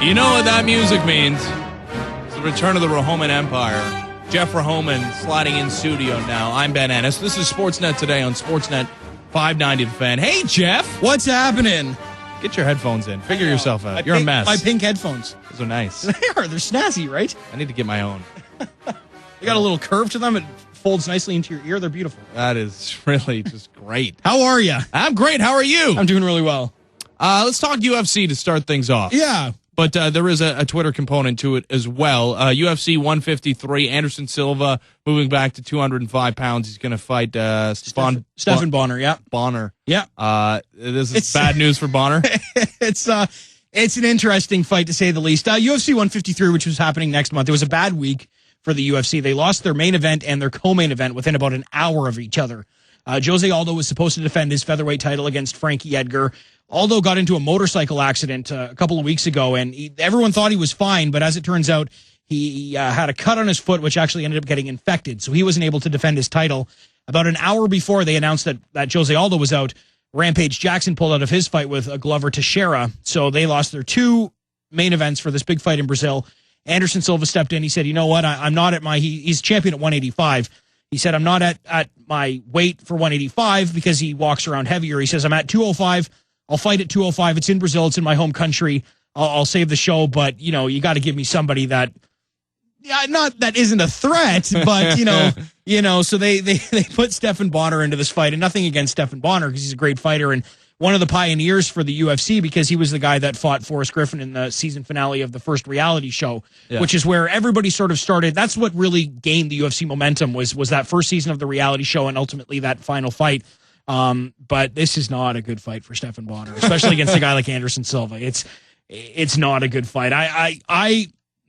You know what that music means. It's the return of the Rohoman Empire. Geoff Rohoman sliding in studio now. I'm Ben Ennis. This is Sportsnet Today on Sportsnet 590 The Fan. Hey, Jeff. What's happening? Get your headphones in. Figure yourself out. You're a mess. My pink headphones. Those are nice. They are. They're snazzy, right? I need to get my own. They got a little curve to them. It folds nicely into your ear. They're beautiful. That is really just great. How are you? I'm great. How are you? I'm doing really well. Let's talk UFC to start things off. Yeah. But there is a Twitter component to it as well. UFC 153, Anderson Silva moving back to 205 pounds. He's going to fight Stephan Bonner, yeah. Bonner. Yeah. This is bad news for Bonner. It's an interesting fight, to say the least. UFC 153, which was happening next month, it was a bad week for the UFC. They lost their main event and their co-main event within about an hour of each other. Jose Aldo was supposed to defend his featherweight title against Frankie Edgar. Aldo got into a motorcycle accident a couple of weeks ago, and everyone thought he was fine, but as it turns out, he had a cut on his foot, which actually ended up getting infected, so he wasn't able to defend his title. About an hour before they announced that Jose Aldo was out, Rampage Jackson pulled out of his fight with Glover Teixeira, so they lost their two main events for this big fight in Brazil. Anderson Silva stepped in. He said, you know what, I'm not at my... He's champion at 185. He said, I'm not at my weight for 185 because he walks around heavier. He says, I'm at 205. I'll fight at 205. It's in Brazil. It's in my home country. I'll save the show, but, you got to give me somebody that, not that isn't a threat, but, so they put Stephan Bonner into this fight, and nothing against Stephan Bonner because he's a great fighter and one of the pioneers for the UFC because he was the guy that fought Forrest Griffin in the season finale of the first reality show, which is where everybody sort of started. That's what really gained the UFC momentum was that first season of the reality show and ultimately that final fight. But this is not a good fight for Stephan Bonner, especially against a guy like Anderson Silva. It's not a good fight.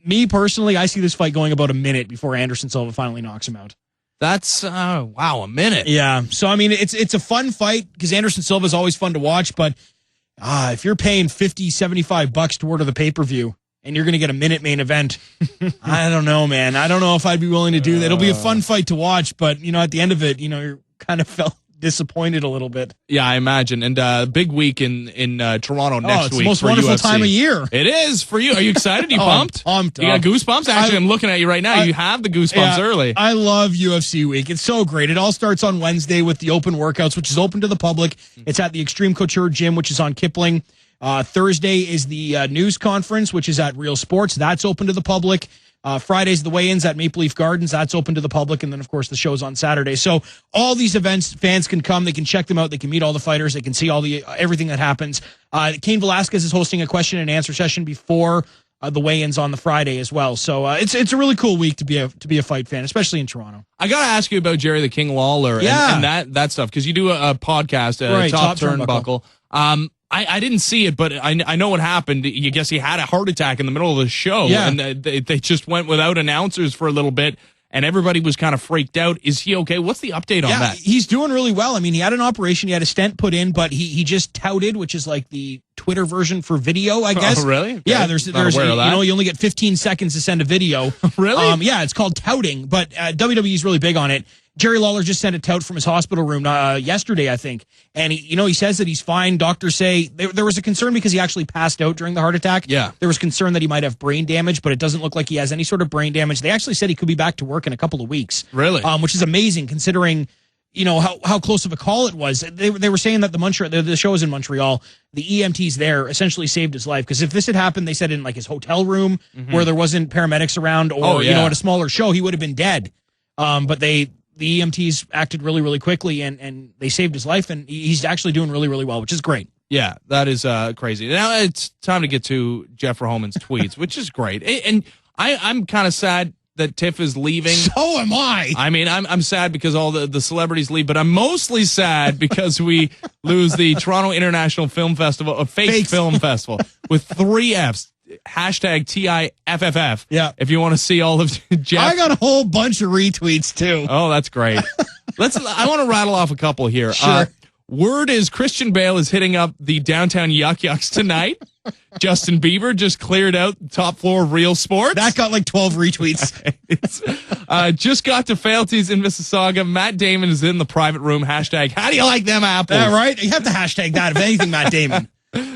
Me personally, I see this fight going about a minute before Anderson Silva finally knocks him out. That's, wow, a minute. Yeah. So, I mean, it's a fun fight because Anderson Silva is always fun to watch, but if you're paying $50, $75 to order the pay-per-view and you're going to get a minute main event, I don't know, man. I don't know if I'd be willing to do that. It'll be a fun fight to watch, but, at the end of it, you're kind of felt disappointed a little bit. Yeah, I imagine. And big week in Toronto next it's week. The most for wonderful UFC. time of year. It is for you. Are you excited? You pumped? Pumped. You got goosebumps? Actually, I'm looking at you right now. You have the goosebumps early. I love UFC week. It's so great. It all starts on Wednesday with the open workouts, which is open to the public. It's at the Extreme Couture Gym, which is on Kipling. Thursday is the news conference, which is at Real Sports. That's open to the public. Friday's the weigh-ins at Maple Leaf Gardens. That's open to the public. And then, of course, the show's on Saturday. So all these events, fans can come. They can check them out. They can meet all the fighters. They can see everything that happens. Cain Velasquez is hosting a question and answer session before the weigh-ins on the Friday as well. So it's a really cool week to be a fight fan, especially in Toronto. I got to ask you about Jerry the King Lawler and that stuff, because you do a podcast, Top Turnbuckle. I didn't see it, but I know what happened. You guess he had a heart attack in the middle of the show, and they just went without announcers for a little bit, and everybody was kind of freaked out. Is he okay? What's the update on that? He's doing really well. I mean, he had an operation. He had a stent put in, but he just touted, which is like the Twitter version for video, I guess. Oh, really? Okay. Yeah, there's you only get 15 seconds to send a video. Really? Yeah, it's called touting, but WWE is really big on it. Jerry Lawler just sent a tout from his hospital room yesterday, I think. And he says that he's fine. Doctors say there was a concern because he actually passed out during the heart attack. Yeah. There was concern that he might have brain damage, but it doesn't look like he has any sort of brain damage. They actually said he could be back to work in a couple of weeks. Really? Which is amazing considering, how close of a call it was. They were saying that the show is in Montreal. The EMTs there essentially saved his life, because if this had happened, they said in like his hotel room where there wasn't paramedics around, or at a smaller show, he would have been dead. But the EMTs acted really, really quickly, and they saved his life, and he's actually doing really, really well, which is great. Yeah, that is crazy. Now it's time to get to Geoff Rohoman's tweets, which is great. And I'm kind of sad that Tiff is leaving. So am I. I mean, I'm sad because all the celebrities leave, but I'm mostly sad because we lose the Toronto International Film Festival, a fake film festival, with 3 Fs. Hashtag TIFFF. Yeah. If you want to see all of Geoff. I got a whole bunch of retweets too. Oh, that's great. I want to rattle off a couple here. Sure. Word is Christian Bale is hitting up the downtown Yuck Yucks tonight. Justin Bieber just cleared out the top floor of Real Sports. That got like 12 retweets. Just got to Failties in Mississauga. Matt Damon is in the private room. Hashtag, how do you like them apples? Yeah, right? You have to hashtag that, if anything, Matt Damon.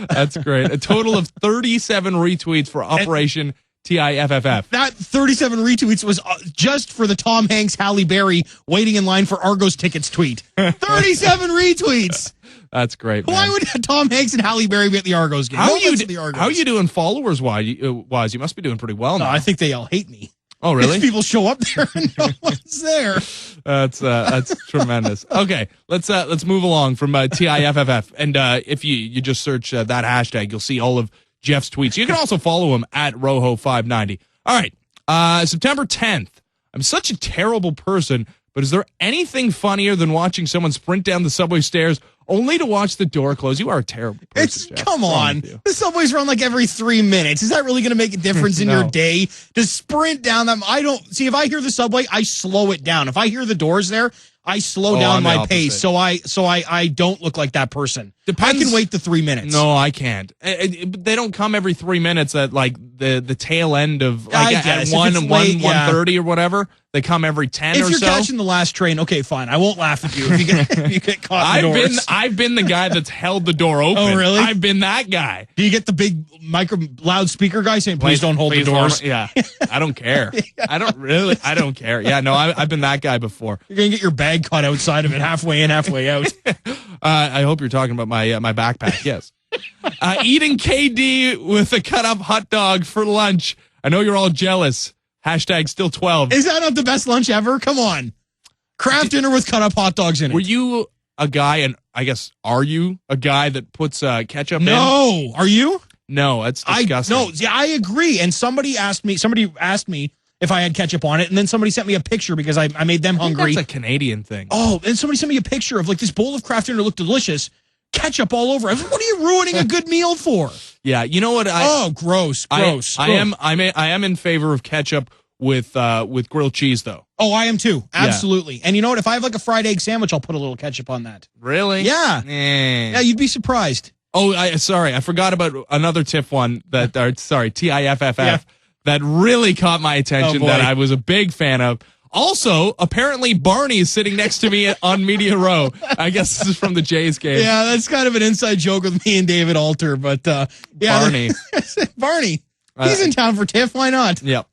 That's great. A total of 37 retweets for Operation TIFFF. That 37 retweets was just for the Tom Hanks, Halle Berry waiting in line for Argos tickets tweet. 37 retweets. That's great, man. Why would Tom Hanks and Halle Berry be at the Argos game? How are you doing followers-wise? You must be doing pretty well now. No, I think they all hate me. Oh, really? If people show up there and no one's there. That's tremendous. Okay, let's move along from TIFFF. And if you just search that hashtag, you'll see all of Geoff's tweets. You can also follow him at Roho590. All right, September 10th. I'm such a terrible person, but is there anything funnier than watching someone sprint down the subway stairs only to watch the door close? You are a terrible person. Come on. The subways run like every 3 minutes. Is that really going to make a difference in your day? To sprint down them, if I hear the subway, I slow it down. If I hear the doors there, I slow down my pace so I don't look like that person. Depends. I can wait the 3 minutes. No, I can't. They don't come every 3 minutes at like the tail end of like at 1:30 or whatever. They come every 10 or so. If you're catching the last train, okay, fine. I won't laugh at you if you get caught in the doors. I've been the guy that's held the door open. Oh, really? I've been that guy. Do you get the big loudspeaker guy saying, please don't hold the doors? Yeah. I don't care. I don't care. Yeah, no, I've been that guy before. You're going to get your bag caught outside of it, halfway in, halfway out. I hope you're talking about my backpack, yes. Eating KD with a cut-up hot dog for lunch. I know you're all jealous. Hashtag still 12. Is that not the best lunch ever? Come on. Kraft dinner with cut-up hot dogs in it. Were you a guy, and I guess, are you a guy that puts ketchup in? No. Are you? No, that's disgusting. I agree. And somebody asked me if I had ketchup on it, and then somebody sent me a picture because I made them hungry. That's a Canadian thing. Oh, and somebody sent me a picture of like this bowl of Kraft dinner looked delicious. Ketchup all over. I was like, what are you ruining a good meal for? Yeah, you know what? Gross. I am in favor of ketchup with grilled cheese though. Oh, I am too. Absolutely. Yeah. And you know what? If I have like a fried egg sandwich, I'll put a little ketchup on that. Really? Yeah. Yeah, you'd be surprised. Oh, sorry, I forgot about another TIFF one TIFFF that really caught my attention that I was a big fan of. Also, apparently, Barney is sitting next to me on Media Row. I guess this is from the Jays game. Yeah, that's kind of an inside joke with me and David Alter, but Barney. Barney. He's in town for TIFF. Why not? Yep.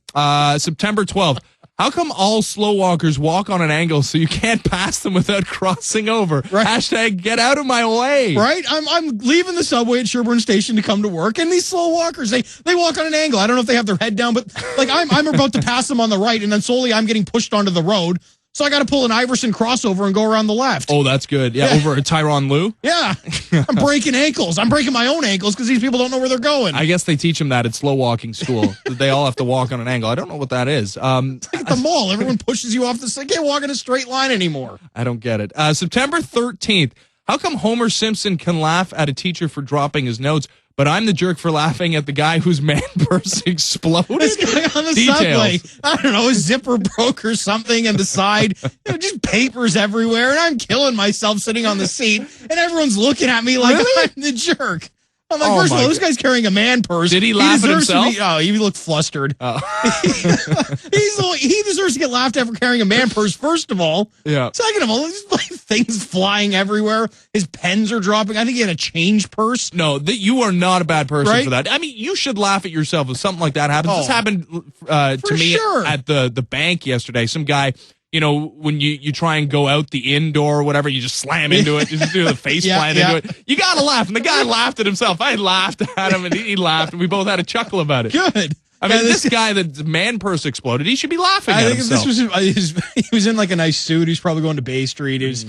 September 12th. How come all slow walkers walk on an angle so you can't pass them without crossing over? Right. Hashtag get out of my way. Right? I'm leaving the subway at Sherbourne Station to come to work, and these slow walkers, they walk on an angle. I don't know if they have their head down, but like I'm about to pass them on the right, and then slowly I'm getting pushed onto the road. So I got to pull an Iverson crossover and go around the left. Oh, that's good. Yeah, over a Tyronn Lue? Yeah. I'm breaking ankles. I'm breaking my own ankles because these people don't know where they're going. I guess they teach them that at slow walking school. They all have to walk on an angle. I don't know what that is. It's like at the mall. Everyone pushes you off the... I can't walk in a straight line anymore. I don't get it. September 13th. How come Homer Simpson can laugh at a teacher for dropping his notes, but I'm the jerk for laughing at the guy whose man purse exploded? This guy on the subway, I don't know, his zipper broke or something, and the side, just papers everywhere, and I'm killing myself sitting on the seat, and everyone's looking at me like I'm the jerk. I'm like, first of all, this guy's carrying a man purse. Did he laugh at himself? He looked flustered. Oh. He deserves to get laughed at for carrying a man purse, first of all. Yeah. Second of all, there's like things flying everywhere. His pens are dropping. I think he had a change purse. No, you are not a bad person for that. I mean, you should laugh at yourself if something like that happens. This happened to me at the bank yesterday. Some guy... You know, when you try and go out the indoor or whatever, you just slam into it. You just do the face plant into it. You got to laugh. And the guy laughed at himself. I laughed at him, and he laughed, and we both had a chuckle about it. Good. I mean, this guy, the man purse exploded. He should be laughing at himself. He was in like a nice suit. He's probably going to Bay Street. It's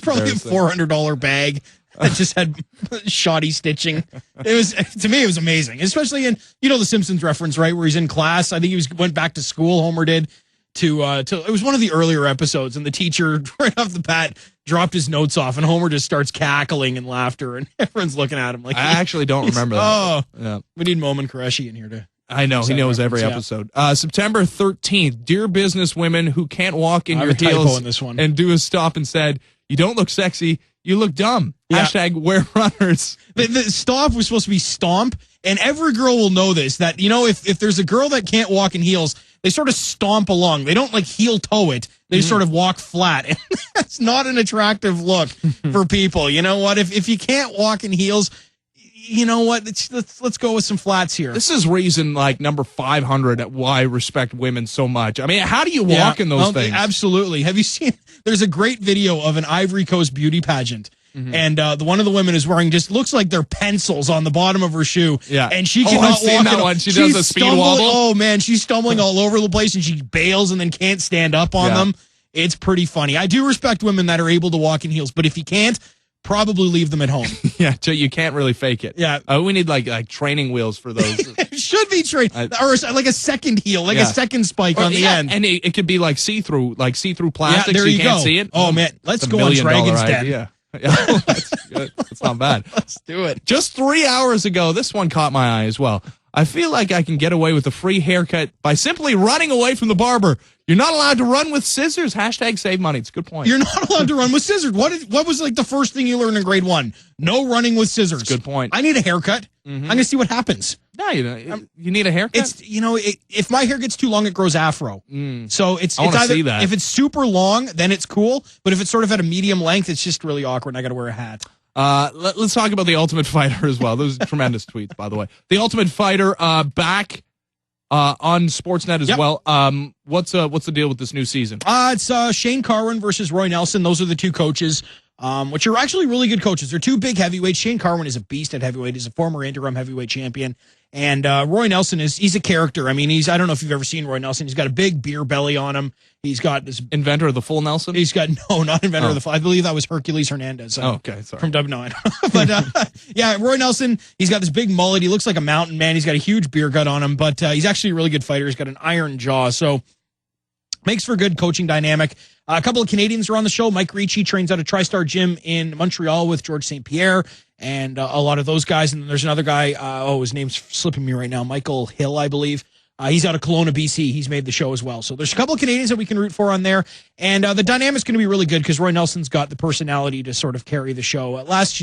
probably a $400 bag that just had shoddy stitching. To me, it was amazing. Especially in, the Simpsons reference, right? Where he's in class. I think he went back to school, Homer did. It was one of the earlier episodes, and the teacher right off the bat dropped his notes off, and Homer just starts cackling in laughter, and everyone's looking at him like. I actually don't remember that. Oh, yeah. We need Momin Qureshi in here to. I know he knows every episode. September 13th, dear business women who can't walk in your heels in this one. And do a stop and said, "You don't look sexy. You look dumb." Yeah. Hashtag wear runners. The stop was supposed to be stomp, and every girl will know this. That if there's a girl that can't walk in heels. They sort of stomp along. They don't like heel toe it. They sort of walk flat. And that's not an attractive look for people. You know what? If you can't walk in heels, you know what? Let's go with some flats here. This is reason like number 500 at why I respect women so much. I mean, how do you walk in those things? Absolutely. Have you seen? There's a great video of an Ivory Coast beauty pageant. Mm-hmm. And the one of the women is wearing just looks like they're pencils on the bottom of her shoe. Yeah, and she cannot I've seen walk. That one. She does a speed wobble. Oh man, she's stumbling all over the place, and she bails and then can't stand up on them. It's pretty funny. I do respect women that are able to walk in heels, but if you can't, probably leave them at home. Yeah, so you can't really fake it. Yeah, we need like training wheels for those. It should be trained, or like a second heel, like a second spike on the end, and it could be like see-through plastic. Yeah, there so you can't go. see it. Oh man, let's go on Dragon's Den. Yeah, that's good. That's not bad. Let's do it. Just 3 hours ago, this one caught my eye as well. I feel like I can get away with a free haircut by simply running away from the barber. You're not allowed to run with scissors. # save money. It's a good point. You're not allowed to run with scissors. What was like the first thing you learned in grade 1? No running with scissors. That's a good point. I need a haircut. Mm-hmm. I'm going to see what happens. No, you need a haircut? It's if my hair gets too long, it grows afro. So it's either see that. If it's super long, then it's cool. But if it's sort of at a medium length, it's just really awkward and I got to wear a hat. Let's talk about The Ultimate Fighter as well. Those are tremendous tweets, by the way. The Ultimate Fighter back on Sportsnet as well. What's the deal with this new season? It's Shane Carwin versus Roy Nelson. Those are the two coaches, which are actually really good coaches. They're two big heavyweights. Shane Carwin is a beast at heavyweight. He's a former interim heavyweight champion. And Roy Nelson he's a character. I mean, I don't know if you've ever seen Roy Nelson. He's got a big beer belly on him. He's got this inventor of the full Nelson. He's got not inventor of the full. I believe that was Hercules Hernandez. Okay, sorry. From W9. But yeah, Roy Nelson. He's got this big mullet. He looks like a mountain man. He's got a huge beer gut on him, but he's actually a really good fighter. He's got an iron jaw, so makes for a good coaching dynamic. A couple of Canadians are on the show. Mike Ricci trains out of TriStar Gym in Montreal with George St. Pierre. And a lot of those guys. And there's another guy, his name's slipping me right now, Michael Hill, I believe. He's out of Kelowna, BC. He's made the show as well. So there's a couple of Canadians that we can root for on there. And the dynamic's going to be really good because Roy Nelson's got the personality to sort of carry the show. Last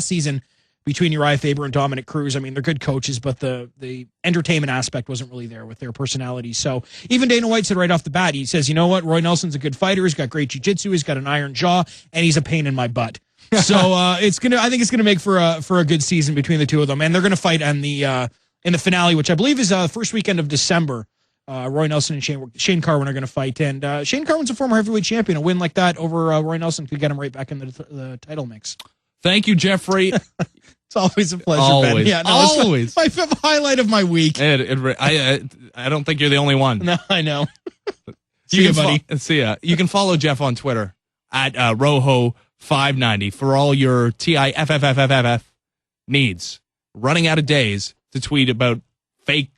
season, between Uriah Faber and Dominic Cruz, I mean, they're good coaches, but the entertainment aspect wasn't really there with their personality. So even Dana White said right off the bat, he says, you know what? Roy Nelson's a good fighter. He's got great jiu-jitsu. He's got an iron jaw, and he's a pain in my butt. So I think it's gonna make for a good season between the two of them, and they're gonna fight in the finale, which I believe is first weekend of December. Roy Nelson and Shane Carwin are gonna fight, and Shane Carwin's a former heavyweight champion. A win like that over Roy Nelson could get him right back in the title mix. Thank you, Jeffrey. It's always a pleasure, always. Ben. Yeah, no, always. It's my highlight of my week. I don't think you're the only one. No, I know. See you, buddy. See ya. You can follow Jeff on Twitter at Roho590 for all your TIFFFFF needs. Running out of days to tweet about fake